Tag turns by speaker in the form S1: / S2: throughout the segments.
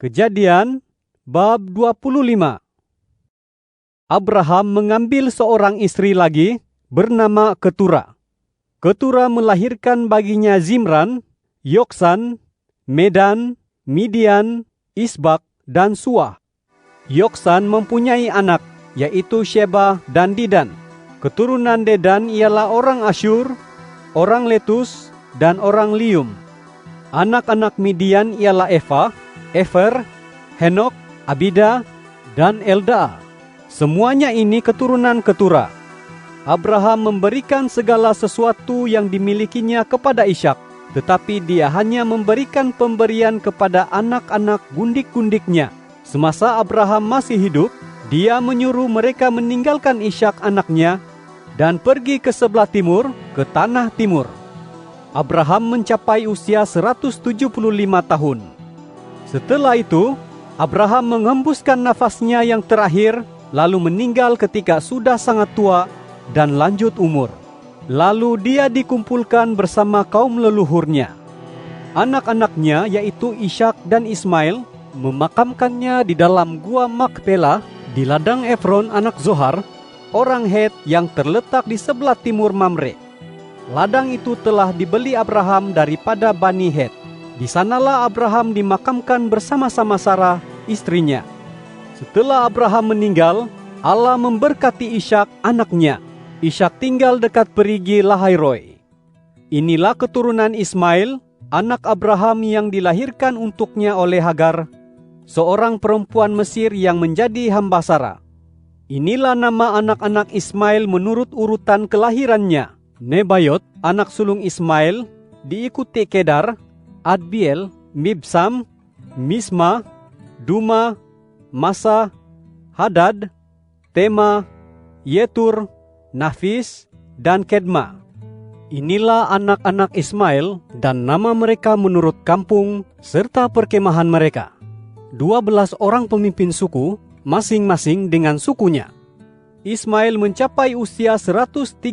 S1: Kejadian bab 25. Abraham mengambil seorang istri lagi bernama Ketura. Ketura melahirkan baginya Zimran, Yoksan, Medan, Midian, Isbak, dan Suah. Yoksan mempunyai anak, yaitu Sheba dan Didan. Keturunan Dedan ialah orang Asyur, orang Letus, dan orang Lium. Anak-anak Midian ialah Eva, Efer, Henok, Abida, dan Eldaa. Semuanya ini keturunan Ketura. Abraham memberikan segala sesuatu yang dimilikinya kepada Ishak, tetapi dia hanya memberikan pemberian kepada anak-anak gundik-gundiknya. Semasa Abraham masih hidup, dia menyuruh mereka meninggalkan Ishak anaknya dan pergi ke sebelah timur, ke tanah timur. Abraham mencapai usia 175 tahun. Setelah itu, Abraham mengembuskan nafasnya yang terakhir, lalu meninggal ketika sudah sangat tua dan lanjut umur. Lalu dia dikumpulkan bersama kaum leluhurnya. Anak-anaknya yaitu Ishak dan Ismail memakamkannya di dalam gua Makpela di ladang Efron anak Zohar, orang Het yang terletak di sebelah timur Mamre. Ladang itu telah dibeli Abraham daripada Bani Het. Di sanalah Abraham dimakamkan bersama-sama Sarah, istrinya. Setelah Abraham meninggal, Allah memberkati Ishak anaknya. Ishak tinggal dekat perigi Lahairoi. Inilah keturunan Ismail, anak Abraham yang dilahirkan untuknya oleh Hagar, seorang perempuan Mesir yang menjadi hamba Sarah. Inilah nama anak-anak Ismail menurut urutan kelahirannya. Nebayot, anak sulung Ismail, diikuti Kedar, Adbiel, Mibsam, Misma, Duma, Masa, Hadad, Tema, Yetur, Nafis, dan Kedma. Inilah anak-anak Ismail dan nama mereka menurut kampung serta perkemahan mereka. 12 orang pemimpin suku, masing-masing dengan sukunya. Ismail mencapai usia 137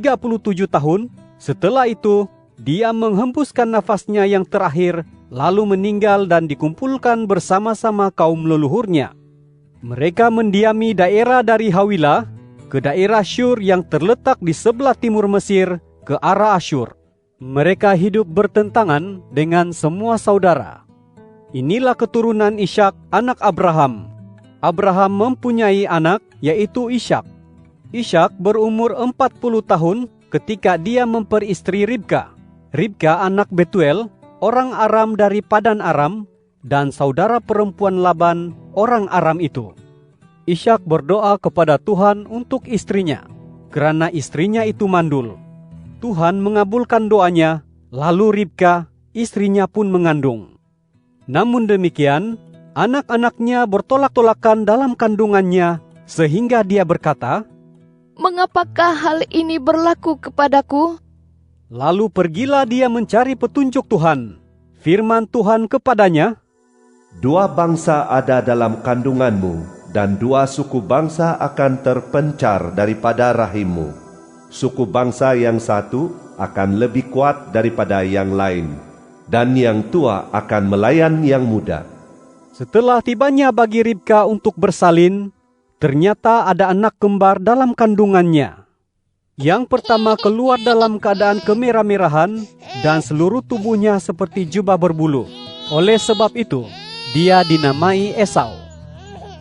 S1: tahun. Setelah itu, dia menghembuskan nafasnya yang terakhir, lalu meninggal dan dikumpulkan bersama-sama kaum leluhurnya. Mereka mendiami daerah dari Hawilah ke daerah Syur yang terletak di sebelah timur Mesir ke arah Asyur. Mereka hidup bertentangan dengan semua saudara. Inilah keturunan Ishak, anak Abraham. Abraham mempunyai anak, yaitu Ishak. Ishak berumur 40 tahun ketika dia memperistri Ribka. Ribka anak Betuel, orang Aram dari Padan Aram, dan saudara perempuan Laban, orang Aram itu. Ishak berdoa kepada Tuhan untuk istrinya, karena istrinya itu mandul. Tuhan mengabulkan doanya, lalu Ribka, istrinya pun mengandung. Namun demikian, anak-anaknya bertolak-tolakan dalam kandungannya, sehingga dia berkata,
S2: "Mengapakah hal ini berlaku kepadaku?"
S1: Lalu pergilah dia mencari petunjuk Tuhan. Firman Tuhan kepadanya,
S3: 2 bangsa ada dalam kandunganmu, dan 2 suku bangsa akan terpencar daripada rahimmu. Suku bangsa yang satu akan lebih kuat daripada yang lain, dan yang tua akan melayan yang muda.
S1: Setelah tibanya bagi Ribka untuk bersalin, ternyata ada anak kembar dalam kandungannya. Yang pertama keluar dalam keadaan kemerah-merahan dan seluruh tubuhnya seperti jubah berbulu. Oleh sebab itu, dia dinamai Esau.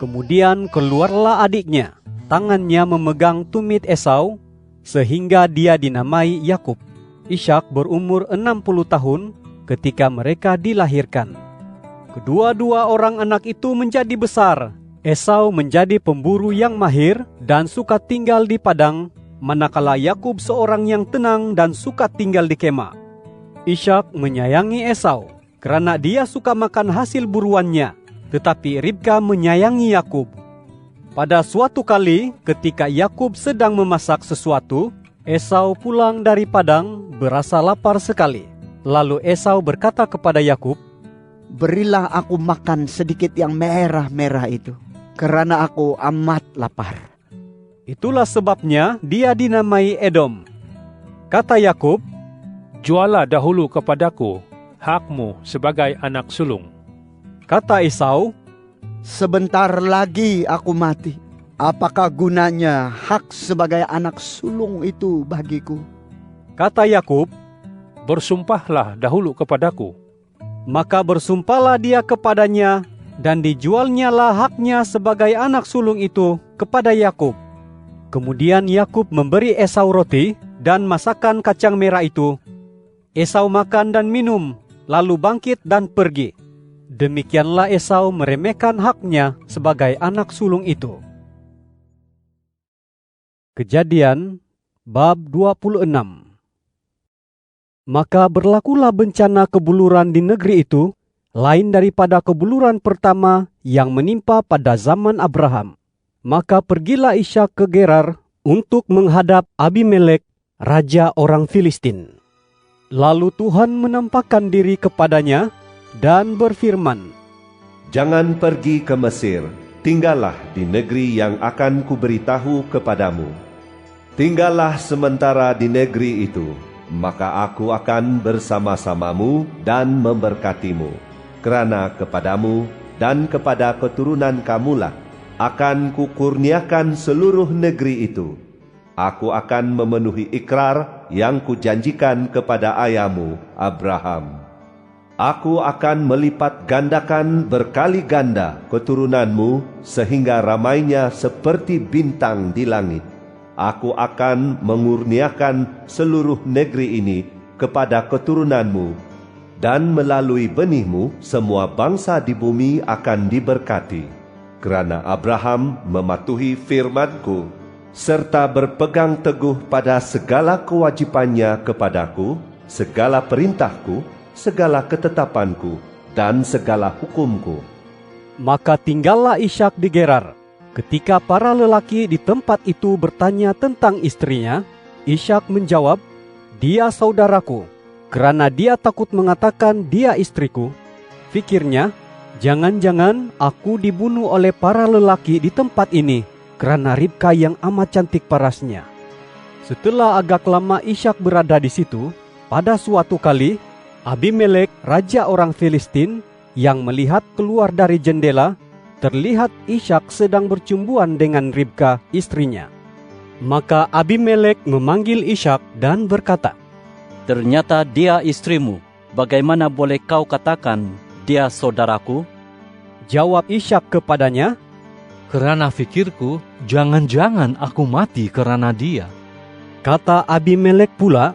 S1: Kemudian keluarlah adiknya, tangannya memegang tumit Esau, sehingga dia dinamai Yakub. Ishak berumur 60 tahun ketika mereka dilahirkan. Kedua-dua orang anak itu menjadi besar. Esau menjadi pemburu yang mahir dan suka tinggal di padang, manakala Yakub seorang yang tenang dan suka tinggal di kemah. Ishak menyayangi Esau karena dia suka makan hasil buruannya, tetapi Ribka menyayangi Yakub. Pada suatu kali ketika Yakub sedang memasak sesuatu, Esau pulang dari padang berasa lapar sekali. Lalu Esau berkata kepada Yakub,
S4: "Berilah aku makan sedikit yang merah-merah itu, karena aku amat lapar."
S1: Itulah sebabnya dia dinamai Edom. Kata Yakub,
S5: "Jualah dahulu kepadaku hakmu sebagai anak sulung."
S1: Kata Esau,
S4: sebentar lagi aku mati. Apakah gunanya hak sebagai anak sulung itu bagiku?
S1: Kata Yakub,
S5: Bersumpahlah dahulu kepadaku.
S1: maka bersumpahlah dia kepadanya, dan dijualnyalah haknya sebagai anak sulung itu kepada Yakub. Kemudian Yakub memberi Esau roti dan masakan kacang merah itu. Esau makan dan minum, lalu bangkit dan pergi. Demikianlah Esau meremehkan haknya sebagai anak sulung itu. Kejadian bab 26. Maka berlakulah bencana kebuluran di negeri itu, lain daripada kebuluran pertama yang menimpa pada zaman Abraham. Maka pergilah Ishak ke Gerar untuk menghadap Abimelek, raja orang Filistin. Lalu Tuhan menampakkan diri kepadanya dan berfirman,
S3: Jangan pergi ke Mesir, tinggallah di negeri yang akan kuberitahu kepadamu. Tinggallah sementara di negeri itu, maka aku akan bersama-samamu dan memberkatimu. Kerana kepadamu dan kepada keturunan kamulah akan kukurniakan seluruh negeri itu. Aku akan memenuhi ikrar yang kujanjikan kepada ayahmu Abraham. Aku akan melipat gandakan berkali ganda keturunanmu sehingga ramainya seperti bintang di langit. Aku akan mengurniakan seluruh negeri ini kepada keturunanmu, dan melalui benihmu semua bangsa di bumi akan diberkati. Kerana Abraham mematuhi firman-Ku, serta berpegang teguh pada segala kewajipannya kepadaku, segala perintah-Ku, segala ketetapan-Ku, dan segala hukum-Ku.
S1: Maka tinggallah Ishak di Gerar. Ketika para lelaki di tempat itu bertanya tentang istrinya, Ishak menjawab, Dia saudaraku. Kerana dia takut mengatakan dia istriku, fikirnya, jangan-jangan aku dibunuh oleh para lelaki di tempat ini, kerana Ribka yang amat cantik parasnya. Setelah agak lama Ishak berada di situ, pada suatu kali, Abimelek, raja orang Filistin, yang melihat keluar dari jendela, terlihat Ishak sedang bercumbuan dengan Ribka, istrinya. Maka Abimelek memanggil Ishak dan berkata,
S6: Ternyata dia istrimu. Bagaimana boleh kau katakan dia saudaraku?
S1: Jawab Ishak kepadanya,
S5: Kerana fikirku, jangan-jangan aku mati kerana dia.
S1: Kata Abimelek pula,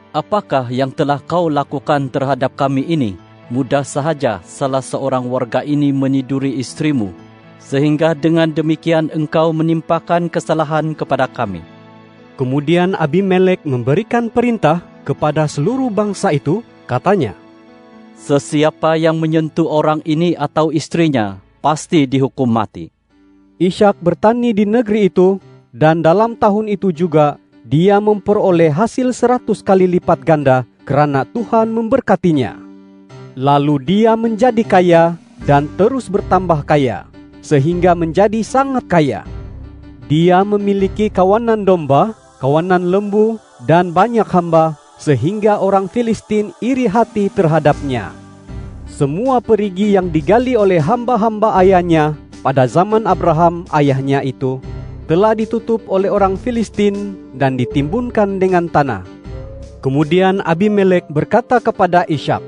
S6: Apakah yang telah kau lakukan terhadap kami ini? Mudah sahaja salah seorang warga ini meniduri istrimu, sehingga dengan demikian engkau menimpakan kesalahan kepada kami.
S1: Kemudian Abimelek memberikan perintah kepada seluruh bangsa itu, katanya,
S6: Sesiapa yang menyentuh orang ini atau istrinya, pasti dihukum mati.
S1: Ishak bertani di negeri itu, dan dalam tahun itu juga dia memperoleh hasil 100 kali lipat ganda kerana Tuhan memberkatinya. Lalu dia menjadi kaya dan terus bertambah kaya, sehingga menjadi sangat kaya. Dia memiliki kawanan domba, kawanan lembu, dan banyak hamba, sehingga orang Filistin iri hati terhadapnya. Semua perigi yang digali oleh hamba-hamba ayahnya pada zaman Abraham ayahnya itu, telah ditutup oleh orang Filistin dan ditimbunkan dengan tanah. Kemudian Abimelek berkata kepada Ishak,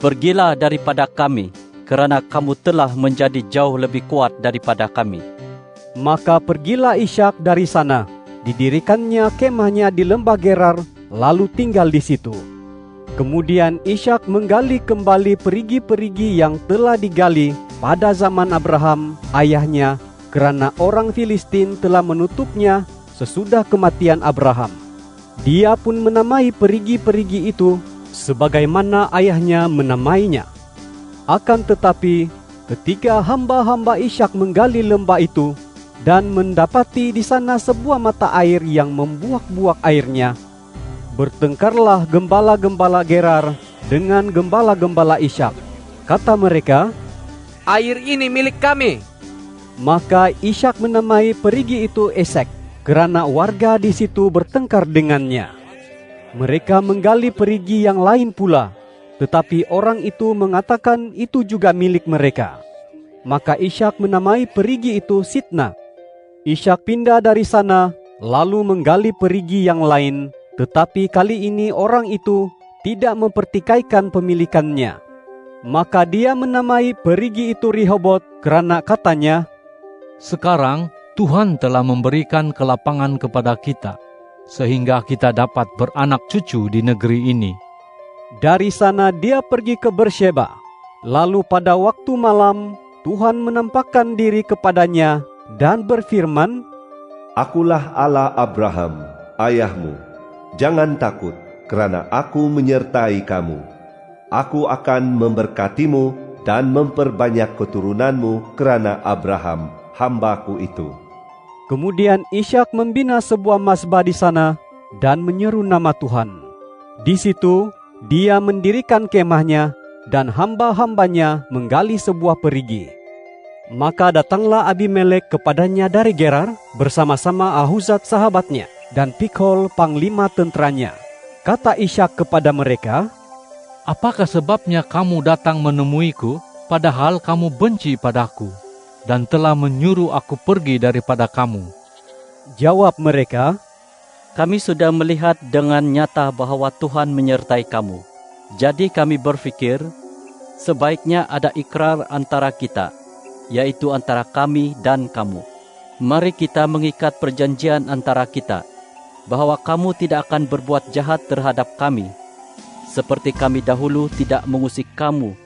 S6: Pergilah daripada kami, kerana kamu telah menjadi jauh lebih kuat daripada kami.
S1: Maka pergilah Ishak dari sana, didirikannya kemahnya di lembah Gerar, lalu tinggal di situ. Kemudian Ishak menggali kembali perigi-perigi yang telah digali pada zaman Abraham ayahnya, kerana orang Filistin telah menutupnya sesudah kematian Abraham. Dia pun menamai perigi-perigi itu sebagaimana ayahnya menamainya. Akan tetapi, ketika hamba-hamba Ishak menggali lembah itu dan mendapati di sana sebuah mata air yang membuak-buak airnya, bertengkarlah gembala-gembala Gerar dengan gembala-gembala Ishak. Kata mereka,
S7: Air ini milik kami.
S1: Maka Ishak menamai perigi itu Esek, kerana warga di situ bertengkar dengannya. Mereka menggali perigi yang lain pula, tetapi orang itu mengatakan itu juga milik mereka. Maka Ishak menamai perigi itu Sitna. Ishak pindah dari sana, lalu menggali perigi yang lain, tetapi kali ini orang itu tidak mempertikaikan pemilikannya. Maka dia menamai perigi itu Rehobot kerana katanya,
S5: Sekarang Tuhan telah memberikan kelapangan kepada kita, sehingga kita dapat beranak cucu di negeri ini.
S1: Dari sana dia pergi ke Bersheba. Lalu pada waktu malam, Tuhan menampakkan diri kepadanya dan berfirman,
S3: Akulah Allah Abraham, ayahmu. Jangan takut, kerana aku menyertai kamu. Aku akan memberkatimu dan memperbanyak keturunanmu kerana Abraham, hamba-Ku itu.
S1: Kemudian Ishak membina sebuah mazbah di sana dan menyeru nama Tuhan. Di situ dia mendirikan kemahnya dan hamba-hambanya menggali sebuah perigi. Maka datanglah Abimelek kepadanya dari Gerar bersama-sama Ahuzat sahabatnya dan Pikhol panglima tenteranya. Kata Ishak kepada mereka,
S5: Apakah sebabnya kamu datang menemuiku, padahal kamu benci padaku, dan telah menyuruh aku pergi daripada kamu?
S1: Jawab mereka,
S6: Kami sudah melihat dengan nyata bahwa Tuhan menyertai kamu. Jadi kami berfikir, sebaiknya ada ikrar antara kita, yaitu antara kami dan kamu. Mari kita mengikat perjanjian antara kita, bahwa kamu tidak akan berbuat jahat terhadap kami, seperti kami dahulu tidak mengusik kamu,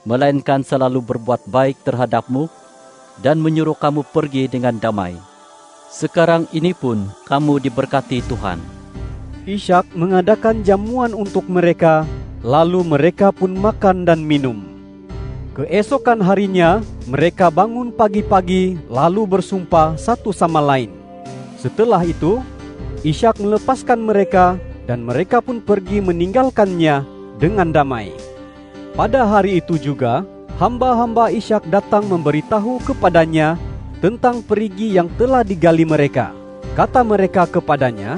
S6: melainkan selalu berbuat baik terhadapmu, dan menyuruh kamu pergi dengan damai. Sekarang ini pun kamu diberkati Tuhan.
S1: Ishak mengadakan jamuan untuk mereka, lalu mereka pun makan dan minum. Keesokan harinya, mereka bangun pagi-pagi lalu bersumpah satu sama lain. Setelah itu, Ishak melepaskan mereka dan mereka pun pergi meninggalkannya dengan damai. Pada hari itu juga, hamba-hamba Ishak datang memberitahu kepadanya tentang perigi yang telah digali mereka. Kata mereka kepadanya,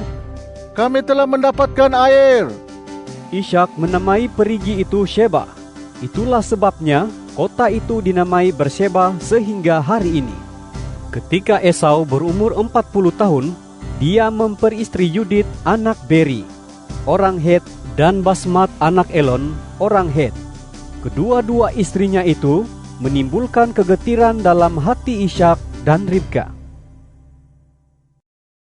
S8: Kami telah mendapatkan air.
S1: Ishak menamai perigi itu Sheba. Itulah sebabnya kota itu dinamai Bersheba sehingga hari ini. Ketika Esau berumur 40 tahun, dia memperistri Yudit anak Beri, orang Het, dan Basmat anak Elon, orang Het. Kedua-dua istrinya itu menimbulkan kegetiran dalam hati Ishak dan Ribka.